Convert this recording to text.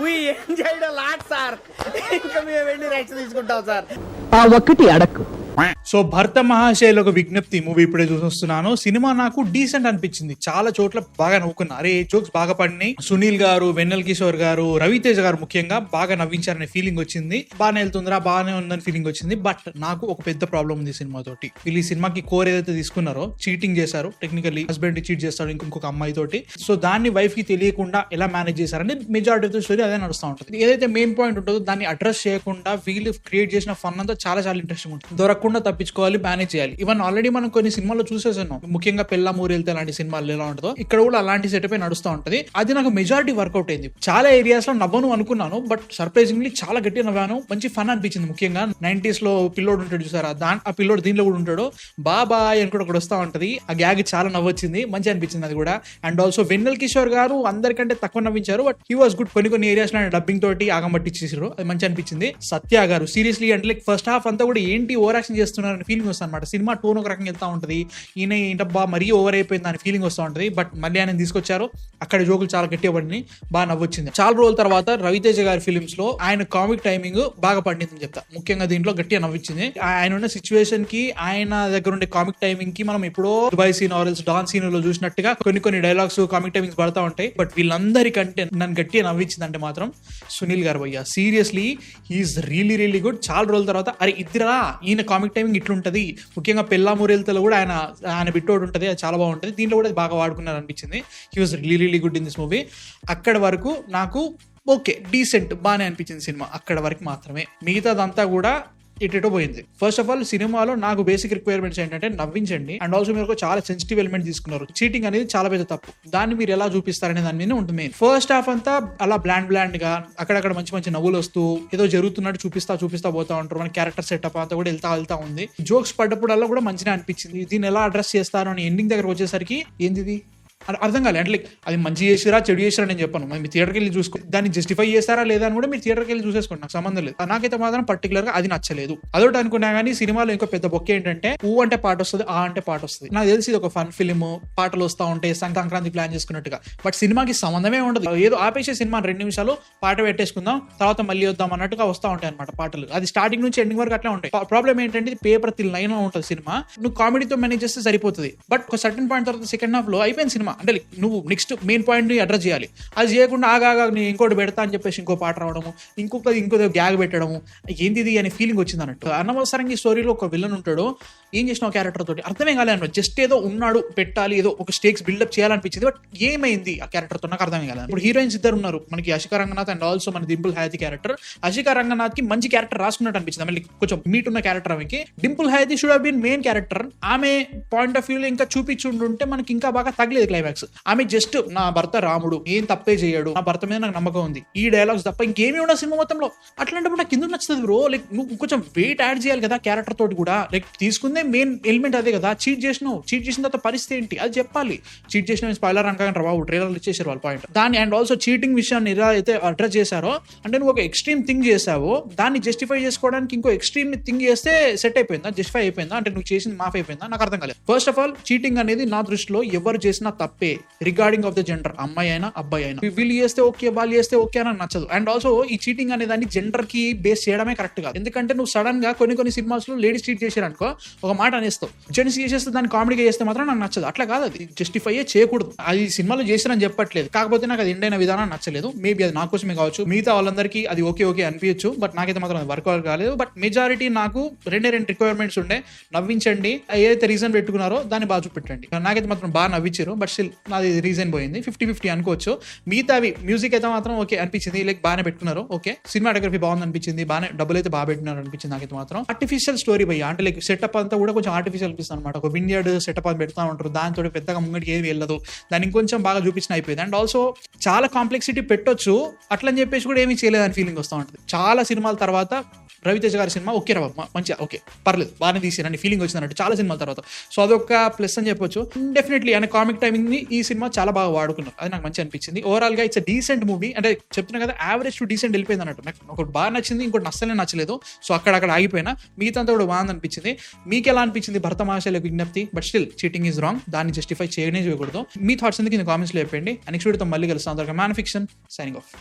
we enjoyed a lot, sir. ఇంకా మేము వెళ్ళి రైట్స్ తీసుకుంటాం సార్. ఆ ఒక్కటి అడక్కు. సో భర్త మహాశైల ఒక విజ్ఞప్తి మూవీ ఇప్పుడే చూస్తున్నాను. సినిమా నాకు డీసెంట్ అనిపించింది, చాలా చోట్ల బాగా నవ్వుకున్నా. అరే జోక్స్ బాగా పడినాయి. సునీల్ గారు, వెన్నెల కిషోర్ గారు, రవితేజ గారు ముఖ్యంగా బాగా నవ్వించారనే ఫీలింగ్ వచ్చింది. బాగానే వెళ్తుందిరా, బాగానే ఉందని ఫీలింగ్ వచ్చింది. బట్ నాకు ఒక పెద్ద ప్రాబ్లం ఉంది సినిమా తోటి. వీళ్ళు ఈ సినిమాకి కోర్ ఏదైతే తీసుకున్నారో చీటింగ్ చేశారు. టెక్నికల్లీ హస్బెండ్ చీట్ చేస్తాడు ఇంకొక అమ్మాయి తోటి. సో దాన్ని వైఫ్ కి తెలియకుండా ఎలా మేనేజ్ చేశారని మెజారిటీ ఆఫ్ ద స్టోరీ అదే నడుస్తూ ఉంటుంది. ఏదైతే మెయిన్ పాయింట్ ఉంటుందో దాన్ని అడ్రస్ చేయకుండా వీళ్ళు క్రియేట్ చేసిన ఫన్ అంతా చాలా చాలా ఇంట్రెస్టింగ్ ఉంటుంది. దొరకకుండా తప్పించుకోవాలి, మేనేజ్ చేయాలి. ఈవెన్ ఆల్రెడీ మనం కొన్ని సినిమాల్లో చూసేసాను, ముఖ్యంగా పెళ్ళా మూరెళ్తే అలాంటి సినిమాలు ఎలా ఉంటుందో ఇక్కడ కూడా అలాంటి సెటప్ నడుస్తూ ఉంటది. అది నాకు మెజారిటీ వర్కౌట్ అయింది. చాలా ఏరియాస్ లో నవ్వను అనుకున్నాను, బట్ సర్ప్రైజింగ్లీ చాలా గట్టిగా నవ్వాను. మంచి ఫన్ అనిపించింది. ముఖ్యంగా 90s లో పిల్లోడు ఉంటాడు చూసారా, ఆ పిల్లోడు దీనిలో కూడా ఉంటాడు. బాబాయ్ అని కూడా ఒకటి వస్తూ ఉంటది. ఆ గ్యాగ్ చాలా నవ్వొచ్చింది, మంచి అనిపించింది అది కూడా. అండ్ ఆల్సో వెన్నెల కిషోర్ గారు అందరికంటే తక్కువ నవ్వించారు, బట్ హీ వాస్ గుడ్. కొన్ని ఏరియాస్ లో డబ్బింగ్ తోటి ఆగం పట్టించేసారు, అది మంచి అనిపించింది. సత్య గారు సీరియస్లీ అంటే లైక్ ఫస్ట్ హాఫ్ అంతా కూడా ఏంటి ఓవర్ యాక్షన్ చేస్తున్నారని ఫీలింగ్ వస్తుంది అనమాట. సినిమా టోన్ ఒక రకంగా వెళ్తా ఉంటది, ఈయన ఏంటబ్బా మరీ ఓవర్ అయిపోయింది అని ఫీలింగ్ వస్తూ ఉంటది. బట్ మళ్ళీ ఆయన తీసుకొచ్చారు, అక్కడ జోకులు చాలా గట్టిగా పడినాయి, బాగా నవ్వొచ్చింది. చాలా రోజుల తర్వాత రవితేజ గారి ఫిలిమ్స్ లో ఆయన కామిక్ టైమింగ్ బాగా పండిందని చెప్తా. ముఖ్యంగా దీంట్లో గట్టిగా నవ్వించింది. ఆయన ఉన్న సిచ్యువేషన్ కి, ఆయన దగ్గర ఉండే కామిక్ టైమింగ్ కి మనం ఎప్పుడో దుబాయ్ సీన్ ఆర్ఎల్స్ డాన్ సీన్ లో చూసినట్టుగా కొన్ని డైలాగ్స్ కామిక్ టైమింగ్స్ పడతా ఉంటాయి. బట్ వీళ్ళందరికంటే నన్ను గట్టిగా నవ్వించింది అంటే మాత్రం సునీల్ గారు భయ్యా. Seriously he's really really good. చాలా రోజుల తర్వాత అరే ఇద్దరా ఈయన కామిక్ టైమింగ్ ఇట్లుంటది. ముఖ్యంగా పెళ్ళా మూరెళ్తలో కూడా ఆయన బిట్టోడు ఉంటుంది, అది చాలా బాగుంటుంది. దీంట్లో కూడా బాగా వాడుకున్నారు అనిపించింది. He was really really good in this movie. అక్కడ వరకు నాకు ఓకే డీసెంట్ బాగానే అనిపించింది సినిమా, అక్కడ వరకు మాత్రమే. మిగతాదంతా కూడా ఇటో పోయింది. ఫస్ట్ ఆఫ్ ఆల్ సినిమాలో నాకు బేసిక్ రిక్వైర్మెంట్స్ ఏంటంటే నవ్వించండి, అండ్ ఆల్సో మీరు చాలా సెన్సిటివ్ ఎలిమెంట్ తీసుకున్నారు. చీటింగ్ అనేది చాలా పెద్ద తప్పు, దాన్ని మీరు ఎలా చూపిస్తారనే దాని మీద ఉంటుంది. ఫస్ట్ హాఫ్ అంతా అలా బ్లాండ్ గా అక్కడక్కడ మంచి నవ్వులు వస్తూ ఏదో జరుగుతున్నట్టు చూపిస్తా పోతా ఉంటారు. మన క్యారెక్టర్ సెటప్ అంతా కూడా వెళ్తా ఉంది. జోక్స్ పడ్డప్పుడల్లా కూడా మంచిగా అనిపించింది. దీన్ని ఎలా అడ్రస్ చేస్తారు అని ఎండింగ్ దగ్గర వచ్చేసరికి ఏంది అర్థం కాలేదు. అంటే లైక్ అది మంచి చేసిరా చెడు చేసిరా నేను చెప్పాను, మీ థియేటర్కి వెళ్ళి చూసుకో. దాన్ని జస్టిఫై చేస్తారా లేదా అని కూడా మీరు థియేటర్కి వెళ్ళి చూసేసుకోండి, నాకు సంబంధం లేదు. నాకైతే మాత్రం పర్టికులర్ గా అది నచ్చలేదు. అదొకటి అనుకున్నా కానీ సినిమాలో ఇంకో పెద్ద బొక్క ఏంటంటే ఊ అంటే పాట వస్తుంది, ఆ అంటే పాట వస్తుంది. నాకు తెలిసి ఇది ఒక ఫన్ ఫిలిం, పాటలు వస్తూ ఉంటాయి సంక్రాంతి ప్లాన్ చేసుకున్నట్టుగా. బట్ సినిమాకి సంబంధమే ఉండదు. ఏదో ఆపేసే సినిమా 2 నిమిషాలు పాట పెట్టేసుకుందాం, తర్వాత మళ్ళీ వద్దాం అన్నట్టుగా వస్తూ ఉంటాయి అనమాట పాటలు. అది స్టార్టింగ్ నుంచి ఎండింగ్ వరకు అట్లా ఉంటాయి. ప్రాబ్లం ఏంటంటే ఇది పేపర్ లైన్ ఉంటుంది సినిమా. నువ్వు కామెడీతో మేనేజ్ చేస్తే సరిపోతుంది. బట్ ఒక సర్టన్ పాయింట్ తర్వాత సెకండ్ హాఫ్ లో అయిపోయింది సినిమా. అంటే నువ్వు నెక్స్ట్ మెయిన్ పాయింట్ ని అడ్రస్ చేయాలి, అది చేయకుండా ఆగా నేను ఇంకోటి పెడతా అని చెప్పేసి ఇంకో పాట రావడము, ఇంకో గ్యాగ్ పెట్టడము, ఏంటిది అనే ఫీలింగ్ వచ్చింది అన్నట్టు. అనవసరంగా ఈ స్టోరీలో ఒక విలన్ ఉంటాడు, ఏం చేసిన క్యారెక్టర్ తోటి అర్థమే కాలేదు. జస్ట్ ఏదో ఉన్నాడు పెట్టాలి, ఏదో ఒక స్టేక్స్ బిల్డప్ చేయాలనిపించింది. బట్ ఏమైంది ఆ క్యారెక్టర్ తో నాకు అర్థమే కాలేదు. ఇప్పుడు హీరోయిన్స్ ఇద్దరు ఉన్నారు మనకి, అషికా రంగనాథ్ అండ్ ఆల్సో మన డింపుల్ హయాతి క్యారెక్టర్. అషికా రంగనాథ్ కి మంచి క్యారెక్టర్ రాసుకున్నట్టు అనిపించింది, మళ్ళీ కొంచెం మీట్ ఉన్న క్యారెక్టర్ ఆమెకి. Dimple Hayathi should have been main character. ఆమె పాయింట్ ఆఫ్ వ్యూ లో ఇంకా చూపించుంటే మనకి ఇంకా బాగా తగ్గలేదు క్లైమాక్స్. ఆమె జస్ట్ నా భర్త రాముడు ఏం తప్పే చేయడు, నా భర్త మీద నాకు నమ్మకం ఉంది, ఈ డైలాగ్స్ తప్ప ఇంకేమీ ఉండదు సినిమా మొత్తంలో. అట్లాంటప్పుడు నాకు కింద నచ్చుతుంది బ్రో. లైక్ నువ్వు కొంచెం వెయిట్ యాడ్ చేయాలి కదా క్యారెక్టర్ తోటి కూడా. లైక్ తీసుకుందే మెయిన్ ఎలిమెంట్ అదే కదా. చీట్ చేసిన తర్వాత పరిస్థితి ఏంటి అది చెప్పాలి. చీట్ చేసిన స్పాయిలర్ అనకండి బాబు, ట్రైలర్లు ఇచ్చేసారు వాళ్ళ పాయింట్ దాన్ని. అండ్ ఆల్సో చీటింగ్ విషయాన్ని ఎలా అయితే అడ్రస్ చేశారో, అంటే నువ్వు ఒక ఎక్స్ట్రీమ్ థింగ్ చేసావో దాన్ని జస్టిఫై చేసుకోవడానికి ఇంకో ఎక్స్ట్రీమ్ థింగ్ చేస్తే సెట్ అయిపోయిందా, జస్టిఫై అయిపోయిందా, అంటే నువ్వు చేసింది మాఫ్ అయిపోయిందా, నాకు అర్థం కాలేదు. ఫస్ట్ ఆఫ్ ఆల్ చీటింగ్ అనేది నా దృష్టిలో ఎవరు చేసినా తప్పే, రిగార్డింగ్ ఆఫ్ ద జెండర్, అమ్మాయి అయినా అబ్బాయి అయినా. వీళ్ళు చేస్తే ఓకే, వాళ్ళు చేస్తే ఓకే అని నచ్చదు. అండ్ ఆల్సో ఈ చీటింగ్ అనే దాన్ని జెండర్ కి బేస్ చేయడమే కరెక్ట్ కాదు. ఎందుకంటే నువ్వు సడన్ గా కొన్ని సినిమాస్ లో లేడీస్ చీట్ చేశారు అనుకో, ఒక మాట అనేస్తావు. జెంట్స్ చేసేస్తే దాన్ని కామెడీగా చేస్తే మాత్రం నాకు నచ్చదు. అట్లా కాదు, అది జస్టిఫై చేయకూడదు. అది సినిమాలో చేసిరని చెప్పట్లేదు, కాకపోతే నాకు అది ఎండ్ అయిన విధానం నచ్చలేదు. మేబీ అది నా కోసమే కావచ్చు, మిగతా వాళ్ళందరికీ అది ఓకే అనిపించచ్చు, బట్ నాకైతే మాత్రం అది వర్క్ కాలేదు. బట్ మెజారిటీ నాకు రెండు రిక్వైర్మెంట్స్ ఉండే. నవ్వించండి, ఏదైతే రీజన్ పెట్టుకున్నారో దాన్ని బాగా చూపెట్టండి. నాకైతే మాత్రం బాగా నవ్వించారు, బట్ స్టిల్ నాది రీజన్ పోయింది. 50-50 అనుకోవచ్చు. మిగతావి మ్యూజిక్ అయితే మాత్రం ఓకే అనిపించింది, లైక్ బాగానే పెట్టుకున్నారు. ఓకే సినిమాటోగ్రఫీ బాగుంది అనిపించింది, బాగానే డబ్బులు అయితే బాగా పెట్టినారు అనిపించింది నాకైతే మాత్రం. ఆర్టిఫిషియల్ స్టోరీ భయ్య, అంటే లైక్ సెటప్ అంతా కూడా కొంచెం ఆర్టిఫిషియల్ అనిపిస్తుంది అనమాట. ఒక విన్యార్డ్ సెటప్ అని పెడతా ఉంటారు, దాంతో పెద్దగా ముంగడికి ఏది వెళ్ళదు, దాన్ని ఇంకొంచెం బాగా చూపించిన అయిపోయింది. అండ్ ఆల్సో చాలా కాంప్లెక్సిటీ పెట్టొచ్చు అట్లని చెప్పేసి కూడా ఏమీ చేయలేదని ఫీలింగ్ వస్తూ ఉంటుంది. చాలా సినిమాల తర్వాత రవితేజ గారి సినిమా ఓకే రా మంచిగా ఓకే పర్లేదు బాగానే తీసారని ఫీలింగ్ వచ్చిందన్నట్టు చాలా సినిమాల తర్వాత. సో అదొక ప్లస్ అని చెప్పొచ్చు. డెఫినెట్లీ ఆయన కామిక్ టైమింగ్ ని ఈ సినిమా చాలా బాగా వాడుకున్నారు, అది నాకు మంచి అనిపించింది. ఓవరాల్ గా ఇట్స్ డీసెంట్ మూవీ. అంటే చెప్తున్నా కదా యావరేజ్ టు డీసెంట్ వెళ్ళిపోయింది అన్నట్టు. నాకు ఒకటి బాగా నచ్చింది, ఇంకోటి అస్సలే నచ్చలేదు. సో అక్కడ ఆగిపోయినా, మిగతా అంతా కూడా బాగుంది అనిపించింది. మీకు ఎలా అనిపించింది భర్త మహాశైల విజ్ఞప్తి? But still cheating is wrong, దాన్ని జస్టిఫై చేయకూడదు. మీ థాట్స్ ఎందుకు కింద కామెంట్స్ లో చెప్పండి. నెక్స్ట్ వీడియోతో మళ్ళీ కలుస్తాం. Man fiction signing off.